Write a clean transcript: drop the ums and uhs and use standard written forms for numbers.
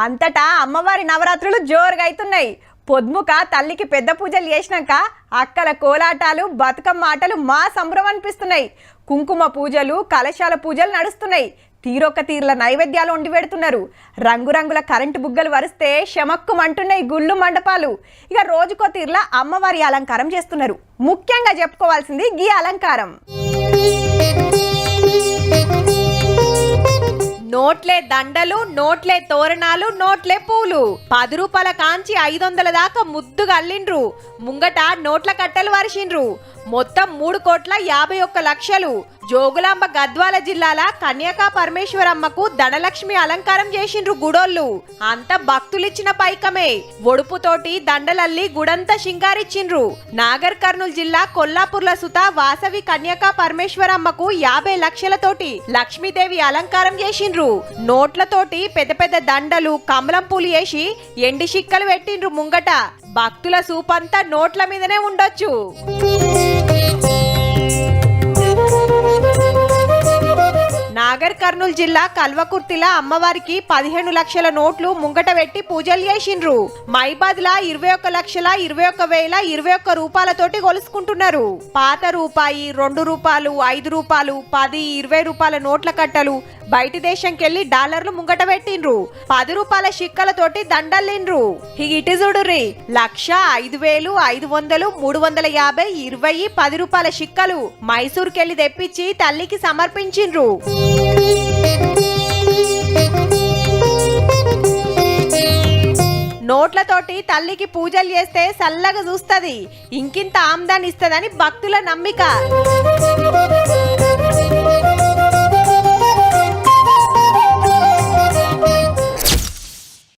అంతటా అమ్మవారి నవరాత్రులు జోరుగా అవుతున్నాయి. పొద్దుముక తల్లికి పెద్ద పూజలు చేసినాక అక్కల కోలాటాలు బతుకమ్మ ఆటలు మా సంబరం అనిపిస్తున్నాయి. కుంకుమ పూజలు కలశాల పూజలు నడుస్తున్నాయి. తీరొక్క తీర్ల నైవేద్యాలు వండి పెడుతున్నారు. రంగురంగుల కరెంటు బుగ్గలు వరిస్తే శమక్కుమంటున్నాయి గుళ్ళు మండపాలు. ఇక రోజుకో తీర్ల అమ్మవారి అలంకారం చేస్తున్నారు. ముఖ్యంగా చెప్పుకోవాల్సింది గీ అలంకారం. నోట్లే దండలు, నోట్లే తోరణాలు, నోట్లే పూలు. 10 రూపాయల కాంచి 500 దాకా ముద్దుగా అల్లిండ్రు. ముంగట నోట్ల కట్టెలు వరిసిండ్రు. మొత్తం 3,51,00,000. జోగులాంబ గద్వాల జిల్లాల కన్యకా పరమేశ్వరమ్మకు ధనలక్ష్మి అలంకారం చేసిండ్రు గుడోళ్ళు. అంత భక్తులిచ్చిన పైకమే. ఒడుపుతోటి దండలల్లి గుడంతా షింగారిచ్చిండ్రు. నాగర్ కర్నూలు జిల్లా కొల్లాపూర్ల సుత వాసవి కన్యకా పరమేశ్వరమ్మకు 50 లక్షలతోటి లక్ష్మీదేవి అలంకారం చేసిండ్రు. నోట్లతోటి పెద్ద పెద్ద దండలు కమలం పూలు వేసి ఎండి శిక్కలు పెట్టిండ్రు ముంగట. భక్తుల సూపంతా నోట్ల మీదనే ఉండొచ్చు. నాగర్ కర్నూలు జిల్లా కల్వకుర్తిల అమ్మవారికి 15 లక్షల నోట్లు ముంగట పెట్టి పూజలు చేసిండ్రు. మైబాద్లా 21,21,21,21 రూపాయలతోటి కొలుసుకుంటున్నారు. పాత రూపాయి, 2 రూపాయలు, 5 రూపాయలు, 10, 20 రూపాయల నోట్ల కట్టలు బయటి దేశంకెళ్లి డాలర్లు ముంగట పెట్టిండ్రు. 10 రూపాయల శిక్కలతోటి దండల్లిండ్రు. ఇటు చూడుర్రి, 1,00,000, 5,000, 500, 350, 20, 10 రూపాయల శిక్కలు మైసూర్కెళ్లి తెప్పించి తల్లికి సమర్పించిండ్రు. నోట్లతోటి తల్లికి పూజలు చేస్తే సల్లగా చూస్తది, ఇంకింత ఆమ్దాన్ని ఇస్తదని భక్తుల నమ్మిక.